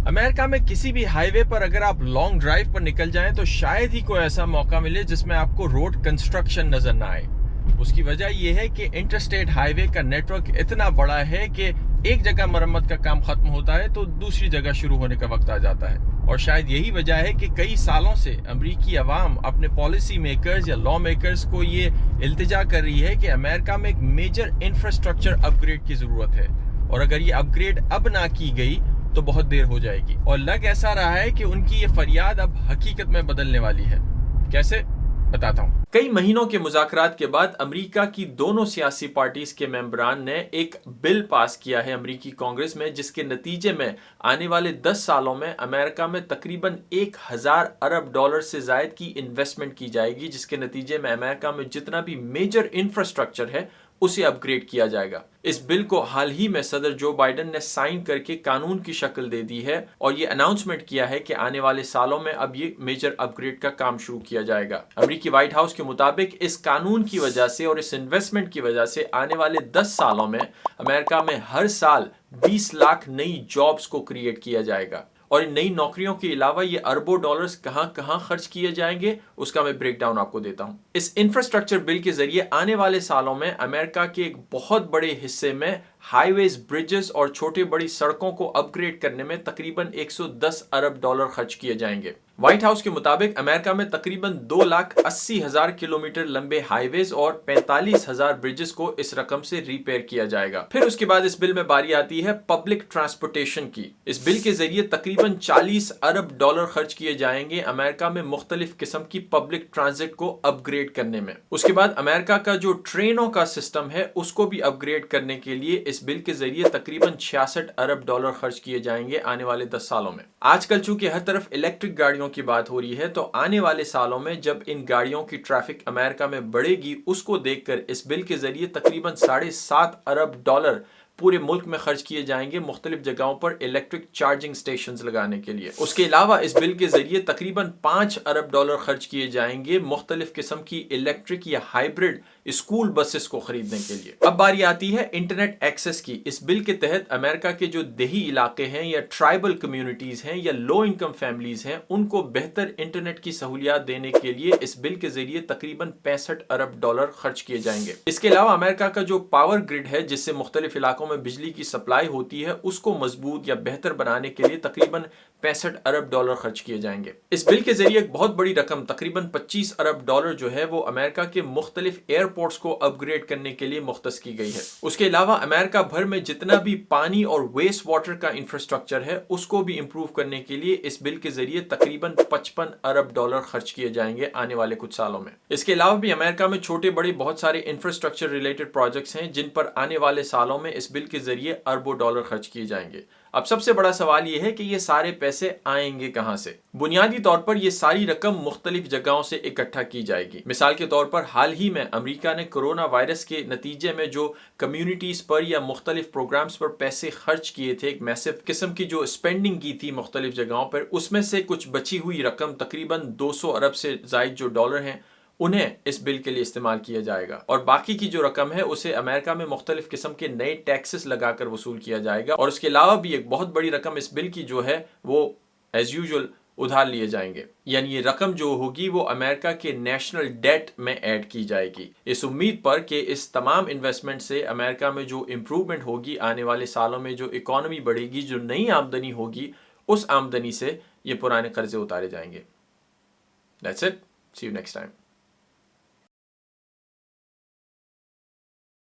America में किसी भी हाईवे पर अगर आप लॉन्ग ड्राइव पर निकल जाएं तो शायद ही कोई ऐसा मौका मिले जिसमें आपको रोड कंस्ट्रक्शन नजर ना आए। उसकी वजह यह है कि इंटरस्टेट हाईवे का नेटवर्क इतना बड़ा है कि एक जगह मरम्मत का काम खत्म होता है तो दूसरी जगह शुरू होने का वक्त आ जाता है। और शायद यही वजह है कि कई सालों से अमरीकी अवाम अपने पॉलिसी मेकर्स या लॉ मेकर्स को ये इल्तिजा कर रही है कि अमेरिका में एक मेजर इंफ्रास्ट्रक्चर अपग्रेड की जरूरत है, और अगर ये अपग्रेड अब ना की गई तो बहुत देर हो जाएगी। और लग ऐसा रहा है कि उनकी ये फरियाद अब हकीकत में बदलने वाली है। कैसे, बताता हूँ। कई महीनों के मुज़ाकरात के बाद अमेरिका की दोनों सियासी पार्टीज के मेंबरान ने एक बिल पास किया है अमेरिकी कांग्रेस में, जिसके नतीजे में आने वाले 10 सालों में अमेरिका में तकरीबन 1000 अरब डॉलर से ज़ायद की इन्वेस्टमेंट की जाएगी, जिसके नतीजे में अमेरिका में जितना भी मेजर इंफ्रास्ट्रक्चर है उसे अपग्रेड किया जाएगा। इस बिल को हाल ही में सदर जो बाइडेन ने साइन करके कानून की शक्ल दे दी है और ये अनाउंसमेंट किया है कि आने वाले सालों में अब ये मेजर अपग्रेड का काम शुरू किया जाएगा। अमेरिकी व्हाइट हाउस के मुताबिक इस कानून की वजह से और इस इन्वेस्टमेंट की वजह से आने वाले 10 सालों में अमेरिका में हर साल 20 लाख नई जॉब्स को क्रिएट किया जाएगा। और इन नई नौकरियों के अलावा ये अरबों डॉलर्स कहां कहां खर्च किए जाएंगे उसका मैं ब्रेकडाउन आपको देता हूं। इस इंफ्रास्ट्रक्चर बिल के जरिए आने वाले सालों में अमेरिका के एक बहुत बड़े हिस्से में हाईवेज, ब्रिजेस और छोटी बड़ी सड़कों को अपग्रेड करने में तकरीबन 110 अरब डॉलर खर्च किए जाएंगे। व्हाइट हाउस के मुताबिक अमेरिका में तकरीबन 2,80,000 किलोमीटर लंबे हाईवेज और 45,000 ब्रिजेस को इस रकम से रिपेयर किया जाएगा। फिर उसके बाद इस बिल में बारी आती है पब्लिक ट्रांसपोर्टेशन की। इस बिल के जरिए तकरीबन 40 अरब डॉलर खर्च किए जाएंगे अमेरिका में मुख्तलिफ किस्म की पब्लिक ट्रांजिट को अपग्रेड करने में। उसके बाद अमेरिका का जो ट्रेनों का सिस्टम है उसको भी अपग्रेड करने के लिए इस बिल के जरिए तकरीबन 66 अरब डॉलर खर्च किए जाएंगे आने वाले 10 सालों में। आजकल चूंकि हर तरफ इलेक्ट्रिक गाड़ियों की बात हो रही है तो आने वाले सालों में जब इन गाड़ियों की ट्रैफिक अमेरिका में बढ़ेगी उसको देखकर इस बिल के जरिए तकरीबन 7.5 अरब डॉलर पूरे मुल्क में खर्च किए जाएंगे मुख्तलिफ जगहों पर इलेक्ट्रिक चार्जिंग स्टेशंस लगाने के लिए। उसके अलावा इस बिल के जरिए तकरीबन 5 अरब डॉलर खर्च किए जाएंगे मुख्तलिफ किस्म की इलेक्ट्रिक या हाइब्रिड स्कूल बसेस को खरीदने के लिए। अब बारी आती है इंटरनेट एक्सेस की। इस बिल के तहत अमेरिका के जो देही इलाके हैं या ट्राइबल कम्युनिटीज हैं या लो इनकम फैमिलीज हैं उनको बेहतर इंटरनेट की सहूलियात देने के लिए इस बिल के जरिए तकरीबन 65 अरब डॉलर खर्च किए जाएंगे। इसके अलावा अमेरिका का जो पावर ग्रिड है जिससे मुख्तलिफ इलाकों में बिजली की सप्लाई होती है उसको मजबूत या बेहतर बनाने के लिए तकरीबन 65 अरब डॉलर खर्च किए जाएंगे। इस बिल के जरिए एक बहुत बड़ी रकम तकरीबन 25 अरब डॉलर जो है वो अमेरिका के मुख्तलिफ एयरपोर्ट्स को अपग्रेड करने के लिए मुख्तस की गई है। उसके अलावा अमेरिका भर में जितना भी पानी और वेस्ट वाटर का इंफ्रास्ट्रक्चर है उसको भी इंप्रूव करने के लिए इस बिल के जरिए तकरीबन 55 अरब डॉलर खर्च किए जाएंगे आने वाले कुछ सालों में। इसके अलावा भी अमेरिका में छोटे बड़े बहुत सारे इंफ्रास्ट्रक्चर रिलेटेड प्रोजेक्ट्स हैं जिन पर आने वाले सालों में इस बिल के जरिए अरबों डॉलर खर्च किए जाएंगे। अब सबसे बड़ा सवाल यह है कि ये सारे पैसे आएंगे कहां से। बुनियादी तौर पर यह सारी रकम मुख्तलिफ जगहों से इकट्ठा की जाएगी। मिसाल के तौर पर हाल ही में अमेरिका ने कोरोना वायरस के नतीजे में जो कम्युनिटीज पर या मुख्तलिफ प्रोग्राम्स पर पैसे खर्च किए थे, एक मैसिव किस्म की जो स्पेंडिंग की थी मुख्तलिफ जगहों पर, उसमें से कुछ बची हुई रकम तकरीबन 200 अरब से जायद जो डॉलर हैं उन्हें इस बिल के लिए इस्तेमाल किया जाएगा और बाकी की जो रकम है उसे अमेरिका में मुख्तलिफ किस्म के नए टैक्सेस लगाकर वसूल किया जाएगा। और उसके अलावा भी एक बहुत बड़ी रकम इस बिल की जो है वो एज यूजुअल उधार लिए जाएंगे, यानी ये रकम जो होगी वो अमेरिका के नेशनल डेट में ऐड की जाएगी, इस उम्मीद पर कि इस तमाम इन्वेस्टमेंट से अमेरिका में जो इम्प्रूवमेंट होगी, आने वाले सालों में जो इकॉनमी बढ़ेगी, जो नई आमदनी होगी, उस आमदनी से ये पुराने कर्जे उतारे जाएंगे। That's it. See you next time.